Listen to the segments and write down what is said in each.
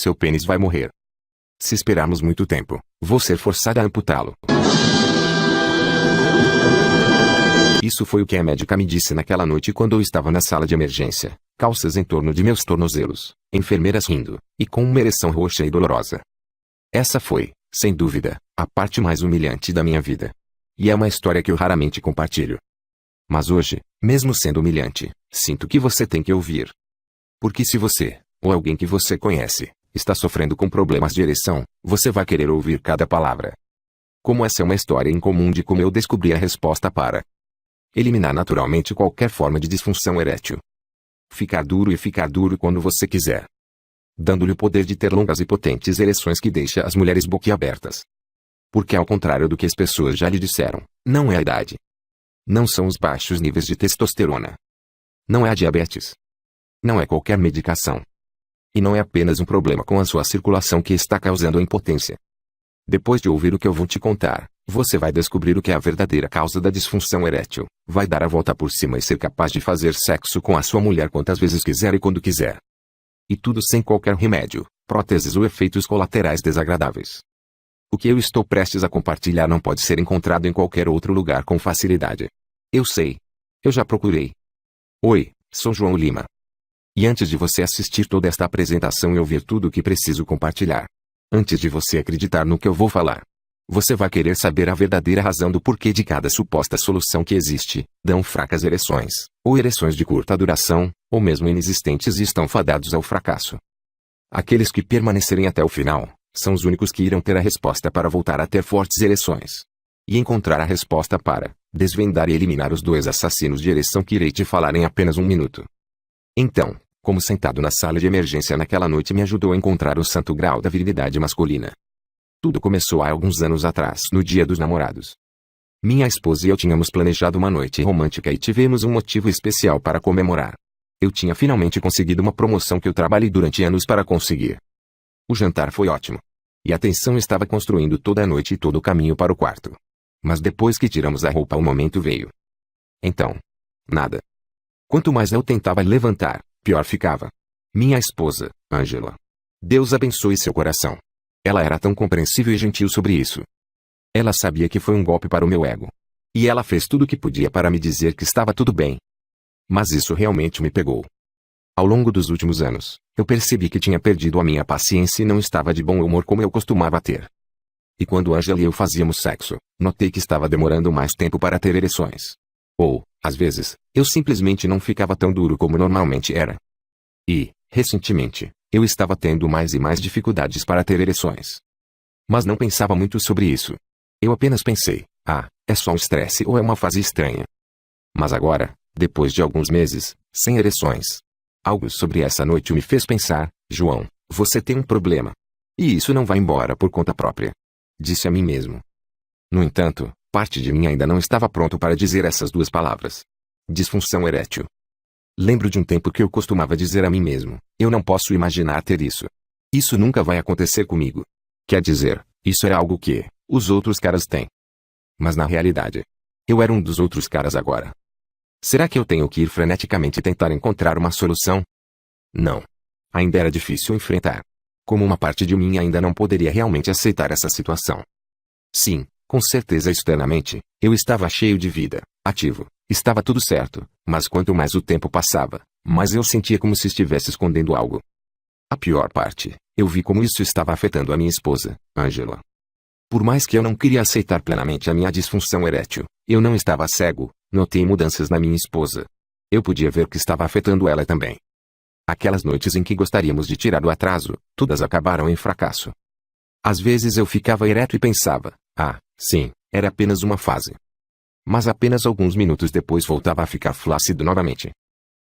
seu pênis vai morrer. Se esperarmos muito tempo, vou ser forçada a amputá-lo. Isso foi o que a médica me disse naquela noite quando eu estava na sala de emergência, calças em torno de meus tornozelos, enfermeiras rindo, e com uma ereção roxa e dolorosa. Essa foi, sem dúvida, a parte mais humilhante da minha vida. E é uma história que eu raramente compartilho. Mas hoje, mesmo sendo humilhante, sinto que você tem que ouvir. Porque se você, ou alguém que você conhece, está sofrendo com problemas de ereção, você vai querer ouvir cada palavra. Como essa é uma história incomum de como eu descobri a resposta para eliminar naturalmente qualquer forma de disfunção erétil. Ficar duro e ficar duro quando você quiser. Dando-lhe o poder de ter longas e potentes ereções que deixa as mulheres boquiabertas. Porque ao contrário do que as pessoas já lhe disseram, não é a idade. Não são os baixos níveis de testosterona. Não é a diabetes. Não é qualquer medicação. E não é apenas um problema com a sua circulação que está causando a impotência. Depois de ouvir o que eu vou te contar, você vai descobrir o que é a verdadeira causa da disfunção erétil, vai dar a volta por cima e ser capaz de fazer sexo com a sua mulher quantas vezes quiser e quando quiser. E tudo sem qualquer remédio, próteses ou efeitos colaterais desagradáveis. O que eu estou prestes a compartilhar não pode ser encontrado em qualquer outro lugar com facilidade. Eu sei. Eu já procurei. Oi, sou João Lima. E antes de você assistir toda esta apresentação e ouvir tudo o que preciso compartilhar, antes de você acreditar no que eu vou falar, você vai querer saber a verdadeira razão do porquê de cada suposta solução que existe, dão fracas ereções, ou ereções de curta duração, ou mesmo inexistentes e estão fadados ao fracasso. Aqueles que permanecerem até o final, são os únicos que irão ter a resposta para voltar a ter fortes ereções. E encontrar a resposta para desvendar e eliminar os dois assassinos de ereção que irei te falar em apenas um minuto. Então, como sentado na sala de emergência naquela noite me ajudou a encontrar o santo grau da virilidade masculina. Tudo começou há alguns anos atrás, no Dia dos Namorados. Minha esposa e eu tínhamos planejado uma noite romântica e tivemos um motivo especial para comemorar. Eu tinha finalmente conseguido uma promoção que eu trabalhei durante anos para conseguir. O jantar foi ótimo. E a tensão estava construindo toda a noite e todo o caminho para o quarto. Mas depois que tiramos a roupa o momento veio. Então, nada. Quanto mais eu tentava levantar, pior ficava. Minha esposa, Angela. Deus abençoe seu coração. Ela era tão compreensível e gentil sobre isso. Ela sabia que foi um golpe para o meu ego. E ela fez tudo o que podia para me dizer que estava tudo bem. Mas isso realmente me pegou. Ao longo dos últimos anos, eu percebi que tinha perdido a minha paciência e não estava de bom humor como eu costumava ter. E quando Angela e eu fazíamos sexo, notei que estava demorando mais tempo para ter ereções. Ou, às vezes, eu simplesmente não ficava tão duro como normalmente era. E, recentemente, eu estava tendo mais e mais dificuldades para ter ereções. Mas não pensava muito sobre isso. Eu apenas pensei, é só um estresse ou é uma fase estranha. Mas agora, depois de alguns meses, sem ereções, algo sobre essa noite me fez pensar, João, você tem um problema. E isso não vai embora por conta própria. Disse a mim mesmo. No entanto, parte de mim ainda não estava pronto para dizer essas duas palavras. Disfunção erétil. Lembro de um tempo que eu costumava dizer a mim mesmo, eu não posso imaginar ter isso. Isso nunca vai acontecer comigo. Quer dizer, isso era algo que os outros caras têm. Mas na realidade, eu era um dos outros caras agora. Será que eu tenho que ir freneticamente tentar encontrar uma solução? Não. Ainda era difícil enfrentar. Como uma parte de mim ainda não poderia realmente aceitar essa situação. Sim, com certeza externamente, eu estava cheio de vida, ativo, estava tudo certo, mas quanto mais o tempo passava, mais eu sentia como se estivesse escondendo algo. A pior parte, eu vi como isso estava afetando a minha esposa, Angela. Por mais que eu não queria aceitar plenamente a minha disfunção erétil, eu não estava cego, notei mudanças na minha esposa. Eu podia ver que estava afetando ela também. Aquelas noites em que gostaríamos de tirar o atraso, todas acabaram em fracasso. Às vezes eu ficava ereto e pensava, sim, era apenas uma fase. Mas apenas alguns minutos depois voltava a ficar flácido novamente.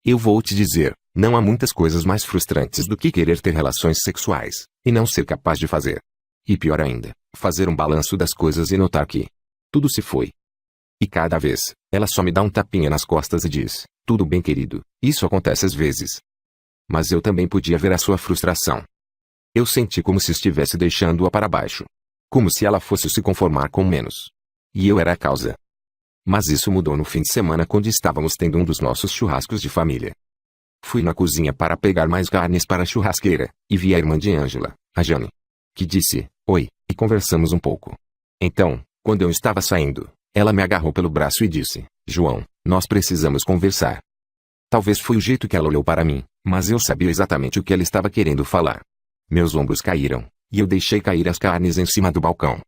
Eu vou te dizer, não há muitas coisas mais frustrantes do que querer ter relações sexuais, e não ser capaz de fazer. E pior ainda, fazer um balanço das coisas e notar que tudo se foi. E cada vez, ela só me dá um tapinha nas costas e diz, tudo bem querido, isso acontece às vezes. Mas eu também podia ver a sua frustração. Eu senti como se estivesse deixando-a para baixo. Como se ela fosse se conformar com menos. E eu era a causa. Mas isso mudou no fim de semana quando estávamos tendo um dos nossos churrascos de família. Fui na cozinha para pegar mais carnes para a churrasqueira, e vi a irmã de Angela, a Jane, que disse, oi, e conversamos um pouco. Então, quando eu estava saindo, ela me agarrou pelo braço e disse, João, nós precisamos conversar. Talvez foi o jeito que ela olhou para mim, mas eu sabia exatamente o que ela estava querendo falar. Meus ombros caíram, e eu deixei cair as carnes em cima do balcão.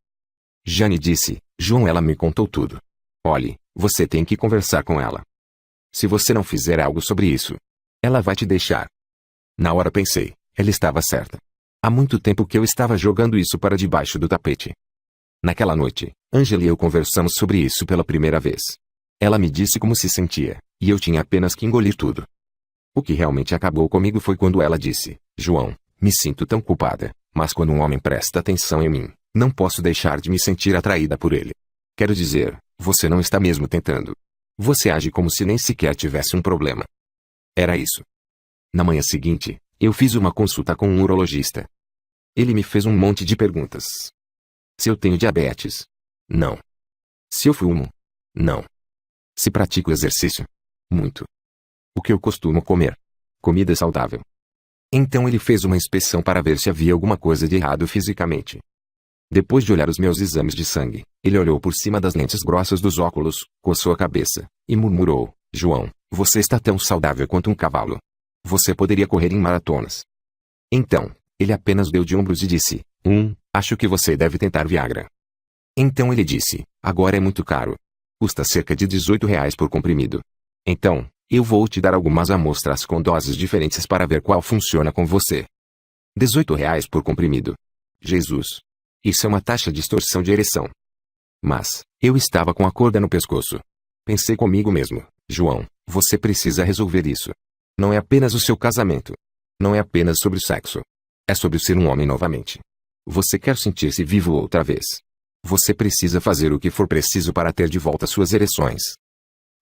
Jane disse, João, ela me contou tudo. Olhe, você tem que conversar com ela. Se você não fizer algo sobre isso, ela vai te deixar. Na hora pensei, ela estava certa. Há muito tempo que eu estava jogando isso para debaixo do tapete. Naquela noite, Angela e eu conversamos sobre isso pela primeira vez. Ela me disse como se sentia, e eu tinha apenas que engolir tudo. O que realmente acabou comigo foi quando ela disse, João, me sinto tão culpada, mas quando um homem presta atenção em mim, não posso deixar de me sentir atraída por ele. Quero dizer, você não está mesmo tentando. Você age como se nem sequer tivesse um problema. Era isso. Na manhã seguinte, eu fiz uma consulta com um urologista. Ele me fez um monte de perguntas. Se eu tenho diabetes? Não. Se eu fumo? Não. Se pratico exercício? Muito. O que eu costumo comer? Comida saudável. Então ele fez uma inspeção para ver se havia alguma coisa de errado fisicamente. Depois de olhar os meus exames de sangue, ele olhou por cima das lentes grossas dos óculos, coçou a cabeça, e murmurou, João, você está tão saudável quanto um cavalo. Você poderia correr em maratonas. Então, ele apenas deu de ombros e disse, acho que você deve tentar Viagra. Então ele disse, agora é muito caro. Custa cerca de R$ 18 por comprimido. Então, eu vou te dar algumas amostras com doses diferentes para ver qual funciona com você. R$ 18 por comprimido. Jesus! Isso é uma taxa de extorsão de ereção. Mas, eu estava com a corda no pescoço. Pensei comigo mesmo, João, você precisa resolver isso. Não é apenas o seu casamento. Não é apenas sobre o sexo. É sobre ser um homem novamente. Você quer sentir-se vivo outra vez. Você precisa fazer o que for preciso para ter de volta suas ereções.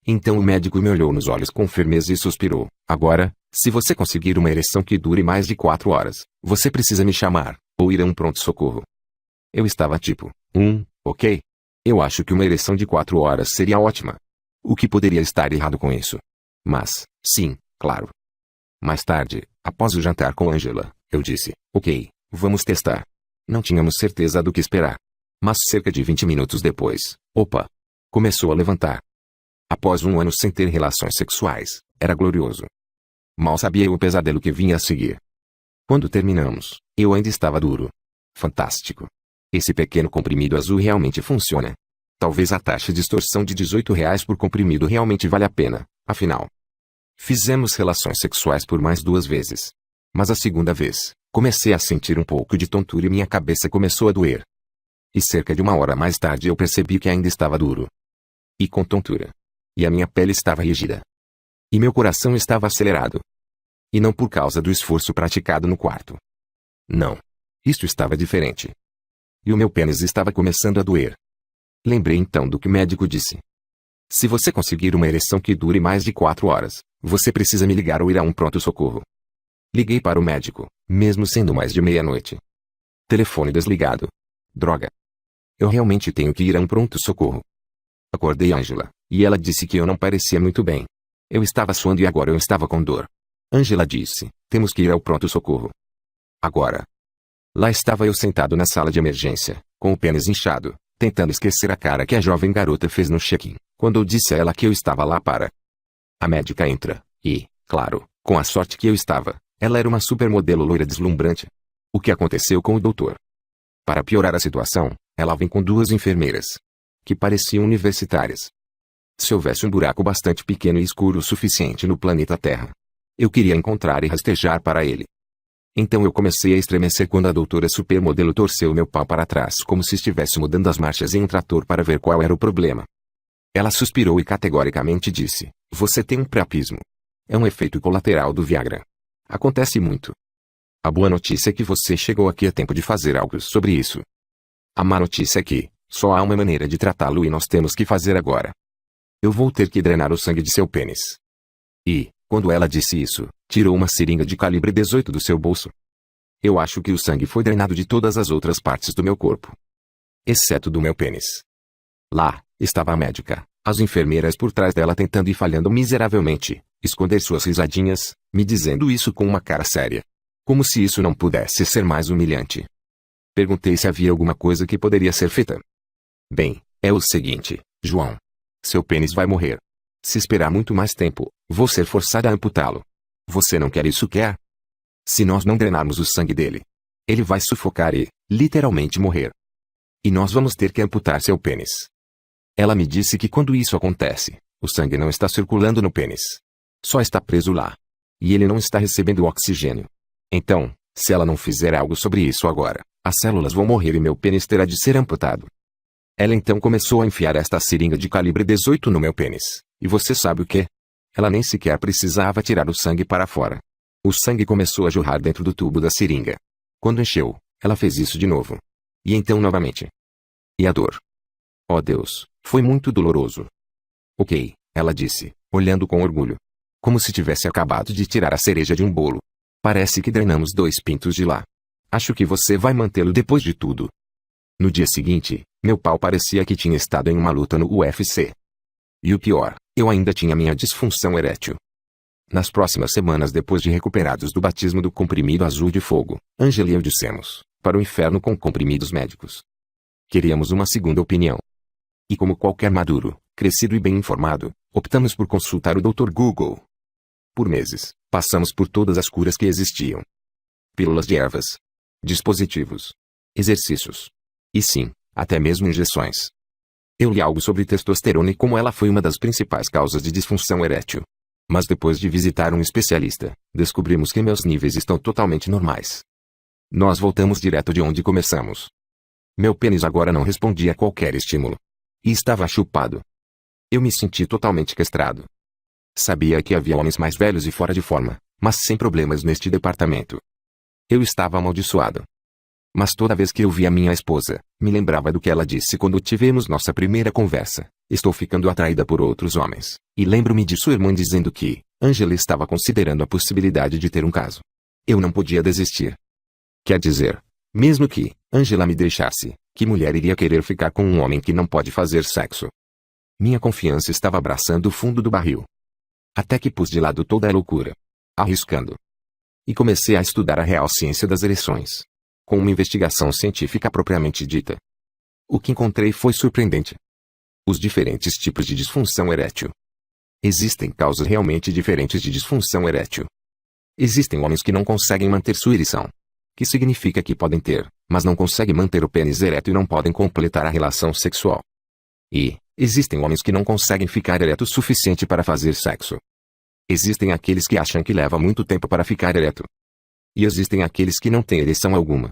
Então o médico me olhou nos olhos com firmeza e suspirou. Agora, se você conseguir uma ereção que dure mais de 4 horas, você precisa me chamar, ou ir a um pronto-socorro. Eu estava tipo, ok. Eu acho que uma ereção de 4 horas seria ótima. O que poderia estar errado com isso? Mas, sim, claro. Mais tarde, após o jantar com Angela, eu disse, ok, vamos testar. Não tínhamos certeza do que esperar. Mas cerca de 20 minutos depois, começou a levantar. Após 1 ano sem ter relações sexuais, era glorioso. Mal sabia eu o pesadelo que vinha a seguir. Quando terminamos, eu ainda estava duro. Fantástico. Esse pequeno comprimido azul realmente funciona. Talvez a taxa de extorsão de R$ 18 por comprimido realmente vale a pena, afinal. Fizemos relações sexuais por mais 2 vezes. Mas a segunda vez, comecei a sentir um pouco de tontura e minha cabeça começou a doer. E cerca de 1 hora mais tarde eu percebi que ainda estava duro. E com tontura. E a minha pele estava rígida. E meu coração estava acelerado. E não por causa do esforço praticado no quarto. Não. Isto estava diferente. E o meu pênis estava começando a doer. Lembrei então do que o médico disse. Se você conseguir uma ereção que dure mais de 4 horas, você precisa me ligar ou ir a um pronto-socorro. Liguei para o médico, mesmo sendo mais de meia-noite. Telefone desligado. Droga. Eu realmente tenho que ir a um pronto-socorro. Acordei Angela, e ela disse que eu não parecia muito bem. Eu estava suando e agora eu estava com dor. Angela disse, temos que ir ao pronto-socorro. Agora. Lá estava eu sentado na sala de emergência, com o pênis inchado, tentando esquecer a cara que a jovem garota fez no check-in, quando eu disse a ela que eu estava lá para. A médica entra, e, claro, com a sorte que eu estava, ela era uma supermodelo loira deslumbrante. O que aconteceu com o doutor? Para piorar a situação, ela vem com 2 enfermeiras, que pareciam universitárias. Se houvesse um buraco bastante pequeno e escuro o suficiente no planeta Terra, eu queria encontrar e rastejar para ele. Então eu comecei a estremecer quando a doutora supermodelo torceu meu pau para trás como se estivesse mudando as marchas em um trator para ver qual era o problema. Ela suspirou e categoricamente disse, você tem um priapismo. É um efeito colateral do Viagra. Acontece muito. A boa notícia é que você chegou aqui a tempo de fazer algo sobre isso. A má notícia é que, só há uma maneira de tratá-lo e nós temos que fazer agora. Eu vou ter que drenar o sangue de seu pênis. E, quando ela disse isso, tirou uma seringa de calibre 18 do seu bolso. Eu acho que o sangue foi drenado de todas as outras partes do meu corpo. Exceto do meu pênis. Lá, estava a médica, as enfermeiras por trás dela tentando e falhando miseravelmente, esconder suas risadinhas, me dizendo isso com uma cara séria. Como se isso não pudesse ser mais humilhante. Perguntei se havia alguma coisa que poderia ser feita. Bem, é o seguinte, João. Seu pênis vai morrer. Se esperar muito mais tempo, vou ser forçada a amputá-lo. Você não quer isso, quer? Se nós não drenarmos o sangue dele, ele vai sufocar e, literalmente, morrer. E nós vamos ter que amputar seu pênis. Ela me disse que quando isso acontece, o sangue não está circulando no pênis. Só está preso lá. E ele não está recebendo oxigênio. Então, se ela não fizer algo sobre isso agora, as células vão morrer e meu pênis terá de ser amputado. Ela então começou a enfiar esta seringa de calibre 18 no meu pênis. E você sabe o que? Ela nem sequer precisava tirar o sangue para fora. O sangue começou a jorrar dentro do tubo da seringa. Quando encheu, ela fez isso de novo. E então novamente. E a dor. Oh Deus, foi muito doloroso. Ok, ela disse, olhando com orgulho. Como se tivesse acabado de tirar a cereja de um bolo. Parece que drenamos 2 pintos de lá. Acho que você vai mantê-lo depois de tudo. No dia seguinte, meu pau parecia que tinha estado em uma luta no UFC. E o pior, eu ainda tinha minha disfunção erétil. Nas próximas semanas depois de recuperados do batismo do comprimido azul de fogo, Angela e eu dissemos, para o inferno com comprimidos médicos. Queríamos uma segunda opinião. E como qualquer maduro, crescido e bem informado, optamos por consultar o Dr. Google. Por meses, passamos por todas as curas que existiam. Pílulas de ervas. Dispositivos. Exercícios. E sim, até mesmo injeções. Eu li algo sobre testosterona e como ela foi uma das principais causas de disfunção erétil. Mas depois de visitar um especialista, descobrimos que meus níveis estão totalmente normais. Nós voltamos direto de onde começamos. Meu pênis agora não respondia a qualquer estímulo. E estava chupado. Eu me senti totalmente castrado. Sabia que havia homens mais velhos e fora de forma, mas sem problemas neste departamento. Eu estava amaldiçoado. Mas toda vez que eu via minha esposa, me lembrava do que ela disse quando tivemos nossa primeira conversa. Estou ficando atraída por outros homens. E lembro-me de sua irmã dizendo que Angela estava considerando a possibilidade de ter um caso. Eu não podia desistir. Quer dizer, mesmo que Angela me deixasse, que mulher iria querer ficar com um homem que não pode fazer sexo? Minha confiança estava abraçando o fundo do barril. Até que pus de lado toda a loucura. Arriscando. E comecei a estudar a real ciência das ereções. Com uma investigação científica propriamente dita. O que encontrei foi surpreendente. Os diferentes tipos de disfunção erétil. Existem causas realmente diferentes de disfunção erétil. Existem homens que não conseguem manter sua ereção. Que significa que podem ter, mas não conseguem manter o pênis ereto e não podem completar a relação sexual. E existem homens que não conseguem ficar ereto o suficiente para fazer sexo. Existem aqueles que acham que leva muito tempo para ficar ereto. E existem aqueles que não têm ereção alguma.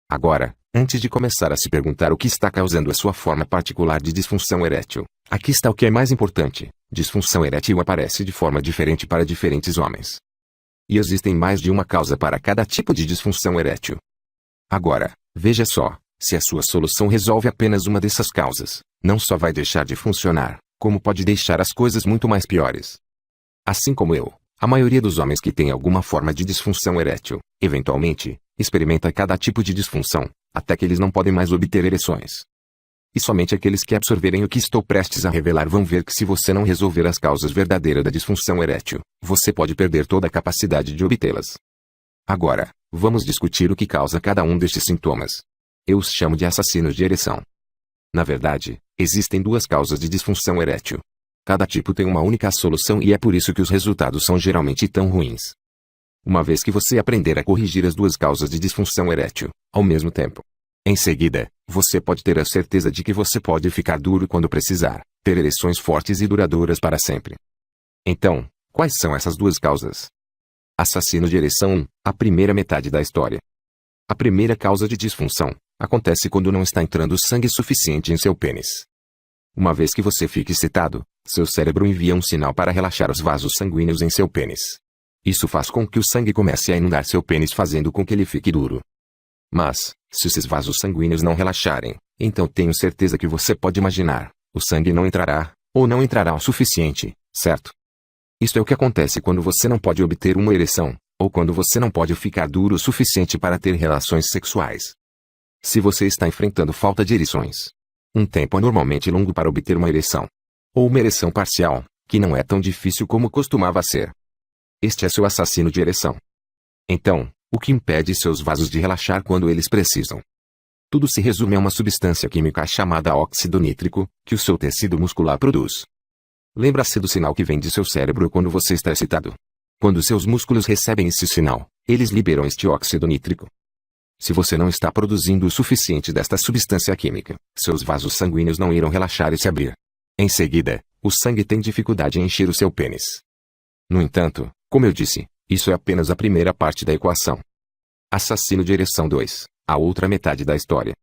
Agora, antes de começar a se perguntar o que está causando a sua forma particular de disfunção erétil, aqui está o que é mais importante. Disfunção erétil aparece de forma diferente para diferentes homens. E existem mais de uma causa para cada tipo de disfunção erétil. Agora, veja só, se a sua solução resolve apenas uma dessas causas, não só vai deixar de funcionar, como pode deixar as coisas muito mais piores. Assim como eu, a maioria dos homens que tem alguma forma de disfunção erétil, eventualmente, experimenta cada tipo de disfunção, até que eles não podem mais obter ereções. E somente aqueles que absorverem o que estou prestes a revelar vão ver que se você não resolver as causas verdadeiras da disfunção erétil, você pode perder toda a capacidade de obtê-las. Agora, vamos discutir o que causa cada um destes sintomas. Eu os chamo de assassinos de ereção. Na verdade, existem 2 causas de disfunção erétil. Cada tipo tem uma única solução e é por isso que os resultados são geralmente tão ruins. Uma vez que você aprender a corrigir as 2 causas de disfunção erétil, ao mesmo tempo, em seguida, você pode ter a certeza de que você pode ficar duro quando precisar, ter ereções fortes e duradouras para sempre. Então, quais são essas 2 causas? Assassino de ereção 1, a primeira metade da história. A primeira causa de disfunção acontece quando não está entrando sangue suficiente em seu pênis. Uma vez que você fica excitado, seu cérebro envia um sinal para relaxar os vasos sanguíneos em seu pênis. Isso faz com que o sangue comece a inundar seu pênis, fazendo com que ele fique duro. Mas, se esses vasos sanguíneos não relaxarem, então tenho certeza que você pode imaginar, o sangue não entrará, ou não entrará o suficiente, certo? Isso é o que acontece quando você não pode obter uma ereção, ou quando você não pode ficar duro o suficiente para ter relações sexuais. Se você está enfrentando falta de ereções, um tempo anormalmente longo para obter uma ereção, ou uma ereção parcial, que não é tão difícil como costumava ser. Este é seu assassino de ereção. Então, o que impede seus vasos de relaxar quando eles precisam? Tudo se resume a uma substância química chamada óxido nítrico, que o seu tecido muscular produz. Lembra-se do sinal que vem de seu cérebro quando você está excitado. Quando seus músculos recebem esse sinal, eles liberam este óxido nítrico. Se você não está produzindo o suficiente desta substância química, seus vasos sanguíneos não irão relaxar e se abrir. Em seguida, o sangue tem dificuldade em encher o seu pênis. No entanto, como eu disse, isso é apenas a primeira parte da equação. Assassino de ereção 2, a outra metade da história.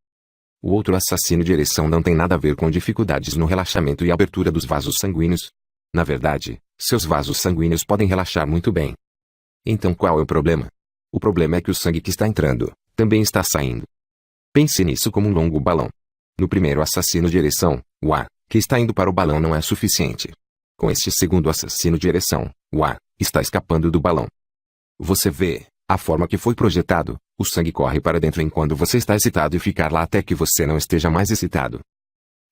O outro assassino de ereção não tem nada a ver com dificuldades no relaxamento e abertura dos vasos sanguíneos. Na verdade, seus vasos sanguíneos podem relaxar muito bem. Então qual é o problema? O problema é que o sangue que está entrando, também está saindo. Pense nisso como um longo balão. No primeiro assassino de ereção, o ar, que está indo para o balão não é suficiente. Com este segundo assassino de ereção, o ar, está escapando do balão. Você vê, a forma que foi projetado, o sangue corre para dentro enquanto você está excitado e ficar lá até que você não esteja mais excitado.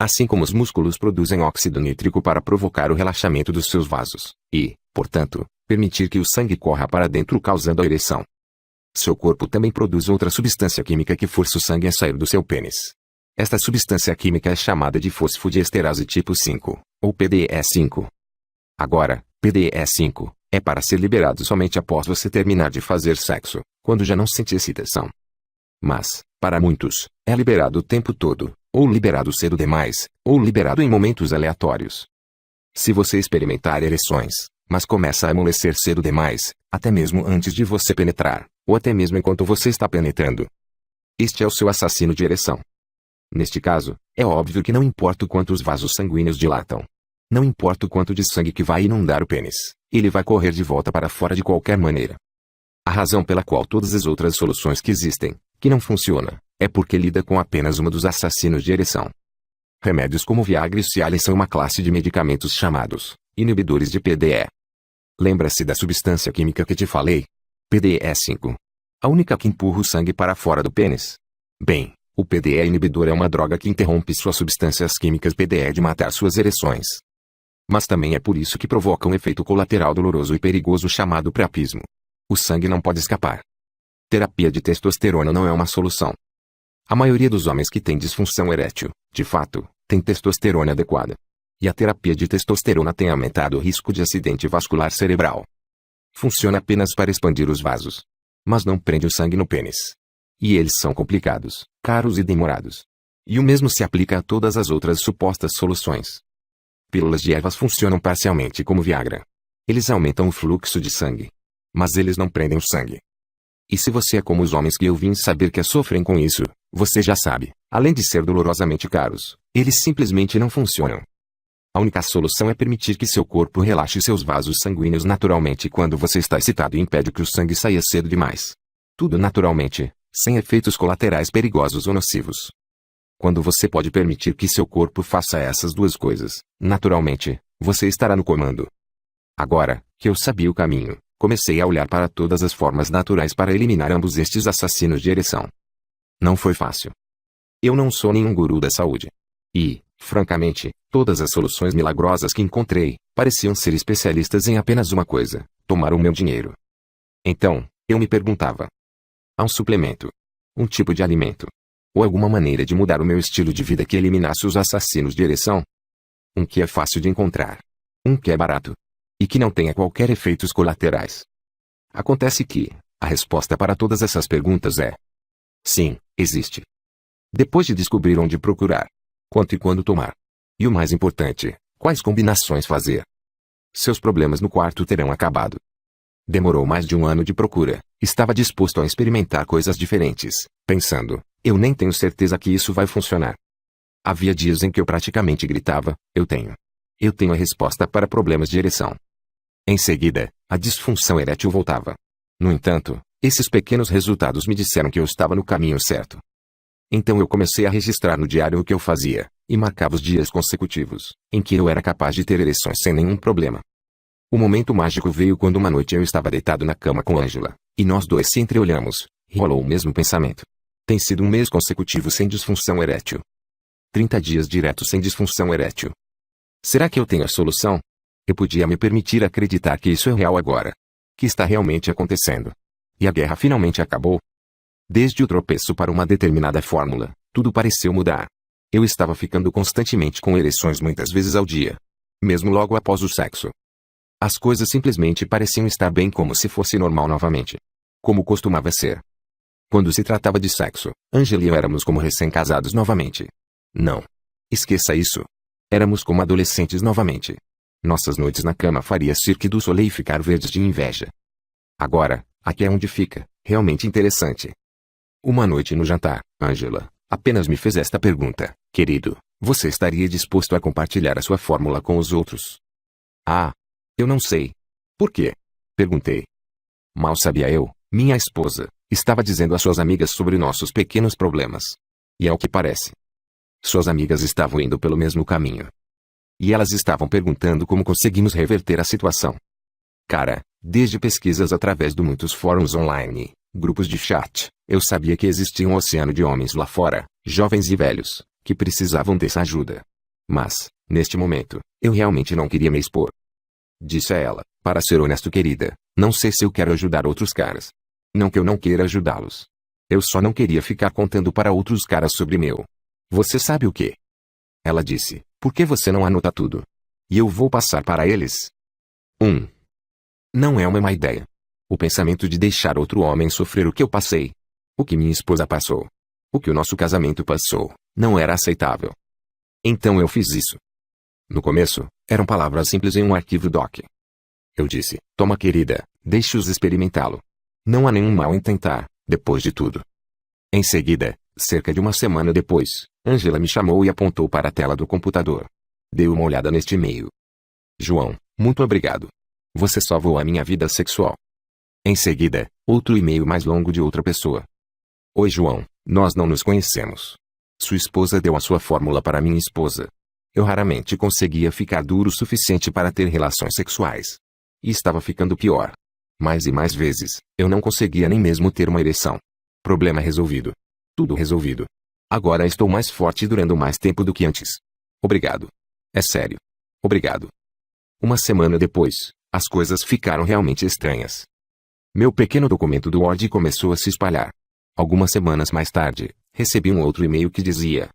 Assim como os músculos produzem óxido nítrico para provocar o relaxamento dos seus vasos, e, portanto, permitir que o sangue corra para dentro causando a ereção. Seu corpo também produz outra substância química que força o sangue a sair do seu pênis. Esta substância química é chamada de fosfodiesterase tipo 5, ou PDE5. Agora, PDE5 é para ser liberado somente após você terminar de fazer sexo, quando já não sente excitação. Mas, para muitos, é liberado o tempo todo, ou liberado cedo demais, ou liberado em momentos aleatórios. Se você experimentar ereções, mas começa a amolecer cedo demais, até mesmo antes de você penetrar, ou até mesmo enquanto você está penetrando, este é o seu assassino de ereção. Neste caso, é óbvio que não importa o quanto os vasos sanguíneos dilatam. Não importa o quanto de sangue que vai inundar o pênis, ele vai correr de volta para fora de qualquer maneira. A razão pela qual todas as outras soluções que existem, que não funcionam, é porque lida com apenas uma dos assassinos de ereção. Remédios como Viagra e Cialis são uma classe de medicamentos chamados inibidores de PDE. Lembra-se da substância química que te falei? PDE5. A única que empurra o sangue para fora do pênis. Bem, o PDE inibidor é uma droga que interrompe suas substâncias químicas PDE de matar suas ereções. Mas também é por isso que provoca um efeito colateral doloroso e perigoso chamado priapismo. O sangue não pode escapar. Terapia de testosterona não é uma solução. A maioria dos homens que têm disfunção erétil, de fato, tem testosterona adequada. E a terapia de testosterona tem aumentado o risco de acidente vascular cerebral. Funciona apenas para expandir os vasos. Mas não prende o sangue no pênis. E eles são complicados, caros e demorados. E o mesmo se aplica a todas as outras supostas soluções. Pílulas de ervas funcionam parcialmente como Viagra. Eles aumentam o fluxo de sangue. Mas eles não prendem o sangue. E se você é como os homens que eu vim saber que sofrem com isso, você já sabe, além de ser dolorosamente caros, eles simplesmente não funcionam. A única solução é permitir que seu corpo relaxe seus vasos sanguíneos naturalmente quando você está excitado e impede que o sangue saia cedo demais. Tudo naturalmente, sem efeitos colaterais perigosos ou nocivos. Quando você pode permitir que seu corpo faça essas duas coisas, naturalmente, você estará no comando. Agora, que eu sabia o caminho, comecei a olhar para todas as formas naturais para eliminar ambos estes assassinos de ereção. Não foi fácil. Eu não sou nenhum guru da saúde. E, francamente, todas as soluções milagrosas que encontrei, pareciam ser especialistas em apenas uma coisa: tomar o meu dinheiro. Então, eu me perguntava: há um suplemento? Um tipo de alimento? Ou alguma maneira de mudar o meu estilo de vida que eliminasse os assassinos de ereção? Um que é fácil de encontrar. Um que é barato. E que não tenha qualquer efeitos colaterais. Acontece que, a resposta para todas essas perguntas é: sim, existe. Depois de descobrir onde procurar, quanto e quando tomar. E o mais importante, quais combinações fazer. Seus problemas no quarto terão acabado. Demorou mais de um ano de procura, estava disposto a experimentar coisas diferentes, pensando: eu nem tenho certeza que isso vai funcionar. Havia dias em que eu praticamente gritava: eu tenho a resposta para problemas de ereção. Em seguida, a disfunção erétil voltava. No entanto, esses pequenos resultados me disseram que eu estava no caminho certo. Então eu comecei a registrar no diário o que eu fazia, e marcava os dias consecutivos, em que eu era capaz de ter ereções sem nenhum problema. O momento mágico veio quando uma noite eu estava deitado na cama com Angela, e nós dois se entreolhamos, e rolou o mesmo pensamento. Tem sido um mês consecutivo sem disfunção erétil. 30 dias direto sem disfunção erétil. Será que eu tenho a solução? Eu podia me permitir acreditar que isso é real agora. Que está realmente acontecendo. E a guerra finalmente acabou. Desde o tropeço para uma determinada fórmula, tudo pareceu mudar. Eu estava ficando constantemente com ereções muitas vezes ao dia. Mesmo logo após o sexo. As coisas simplesmente pareciam estar bem como se fosse normal novamente. Como costumava ser. Quando se tratava de sexo, Angela e eu éramos como recém-casados novamente. Não. Esqueça isso. Éramos como adolescentes novamente. Nossas noites na cama faria Cirque du Soleil ficar verdes de inveja. Agora, aqui é onde fica, realmente interessante. Uma noite no jantar, Angela apenas me fez esta pergunta: querido, você estaria disposto a compartilhar a sua fórmula com os outros? Ah, eu não sei. Por quê? Perguntei. Mal sabia eu, minha esposa estava dizendo às suas amigas sobre nossos pequenos problemas. E ao que parece, suas amigas estavam indo pelo mesmo caminho. E elas estavam perguntando como conseguimos reverter a situação. Cara, desde pesquisas através de muitos fóruns online, grupos de chat, eu sabia que existia um oceano de homens lá fora, jovens e velhos, que precisavam dessa ajuda. Mas, neste momento, eu realmente não queria me expor. Disse a ela, para ser honesto querida, não sei se eu quero ajudar outros caras. Não que eu não queira ajudá-los. Eu só não queria ficar contando para outros caras sobre meu. Você sabe o quê? Ela disse, por que você não anota tudo? E eu vou passar para eles. 1. Não é uma má ideia. O pensamento de deixar outro homem sofrer o que eu passei. O que minha esposa passou. O que o nosso casamento passou, não era aceitável. Então eu fiz isso. No começo, eram palavras simples em um arquivo doc. Eu disse, toma querida, deixe-os experimentá-lo. Não há nenhum mal em tentar, depois de tudo. Em seguida, cerca de uma semana depois, Angela me chamou e apontou para a tela do computador. Dei uma olhada neste e-mail. João, muito obrigado. Você salvou a minha vida sexual. Em seguida, outro e-mail mais longo de outra pessoa. Oi João, nós não nos conhecemos. Sua esposa deu a sua fórmula para minha esposa. Eu raramente conseguia ficar duro o suficiente para ter relações sexuais. E estava ficando pior. Mais e mais vezes, eu não conseguia nem mesmo ter uma ereção. Problema resolvido. Tudo resolvido. Agora estou mais forte e durando mais tempo do que antes. Obrigado. É sério. Obrigado. Uma semana depois, as coisas ficaram realmente estranhas. Meu pequeno documento do Word começou a se espalhar. Algumas semanas mais tarde, recebi um outro e-mail que dizia: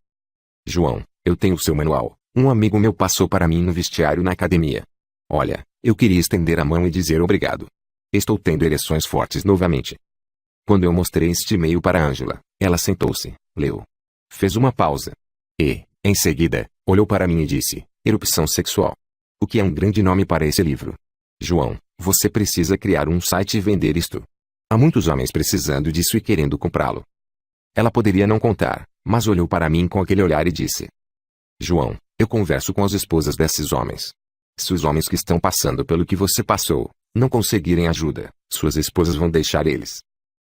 João, eu tenho o seu manual. Um amigo meu passou para mim no vestiário na academia. Olha, eu queria estender a mão e dizer obrigado. Estou tendo ereções fortes novamente. Quando eu mostrei este e-mail para Angela, ela sentou-se, leu. Fez uma pausa. E, em seguida, olhou para mim e disse, erupção sexual. O que é um grande nome para esse livro. João, você precisa criar um site e vender isto. Há muitos homens precisando disso e querendo comprá-lo. Ela poderia não contar, mas olhou para mim com aquele olhar e disse. João, eu converso com as esposas desses homens. Se os homens que estão passando pelo que você passou, não conseguirem ajuda, suas esposas vão deixar eles.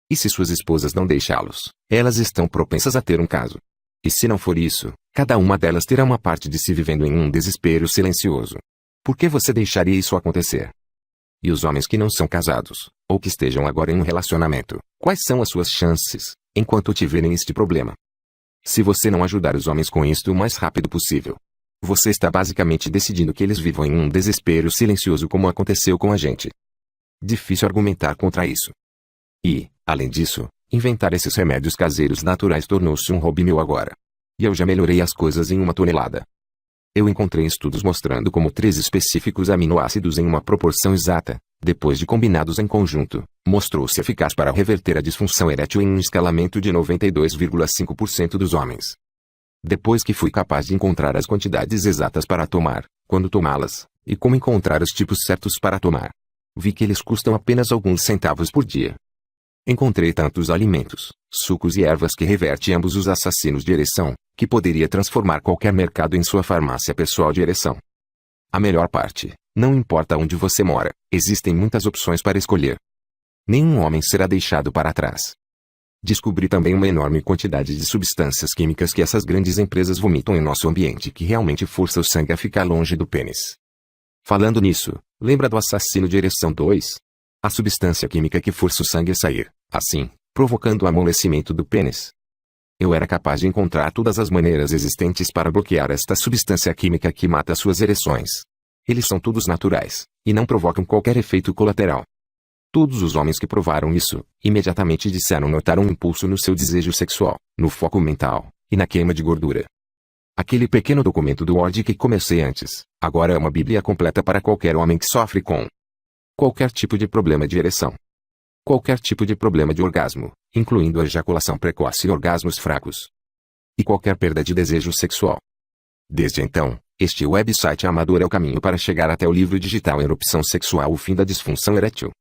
E se suas esposas não deixá-los, elas estão propensas a ter um caso. E se não for isso, cada uma delas terá uma parte de si vivendo em um desespero silencioso. Por que você deixaria isso acontecer? E os homens que não são casados, ou que estejam agora em um relacionamento, quais são as suas chances, enquanto tiverem este problema? Se você não ajudar os homens com isto o mais rápido possível, você está basicamente decidindo que eles vivam em um desespero silencioso como aconteceu com a gente. Difícil argumentar contra isso. E, além disso, inventar esses remédios caseiros naturais tornou-se um hobby meu agora. E eu já melhorei as coisas em 1 tonelada. Eu encontrei estudos mostrando como 3 específicos aminoácidos em uma proporção exata, depois de combinados em conjunto, mostrou-se eficaz para reverter a disfunção erétil em um escalamento de 92,5% dos homens. Depois que fui capaz de encontrar as quantidades exatas para tomar, quando tomá-las, e como encontrar os tipos certos para tomar, vi que eles custam apenas alguns centavos por dia. Encontrei tantos alimentos, sucos e ervas que revertem ambos os assassinos de ereção, que poderia transformar qualquer mercado em sua farmácia pessoal de ereção. A melhor parte, não importa onde você mora, existem muitas opções para escolher. Nenhum homem será deixado para trás. Descobri também uma enorme quantidade de substâncias químicas que essas grandes empresas vomitam em nosso ambiente que realmente força o sangue a ficar longe do pênis. Falando nisso, lembra do assassino de ereção 2? A substância química que força o sangue a sair, assim, provocando o amolecimento do pênis. Eu era capaz de encontrar todas as maneiras existentes para bloquear esta substância química que mata suas ereções. Eles são todos naturais, e não provocam qualquer efeito colateral. Todos os homens que provaram isso, imediatamente disseram notar um impulso no seu desejo sexual, no foco mental, e na queima de gordura. Aquele pequeno documento do Word que comecei antes, agora é uma bíblia completa para qualquer homem que sofre com qualquer tipo de problema de ereção. Qualquer tipo de problema de orgasmo, incluindo a ejaculação precoce e orgasmos fracos. E qualquer perda de desejo sexual. Desde então, este website amador é o caminho para chegar até o livro digital Erupção Sexual, o fim da disfunção erétil.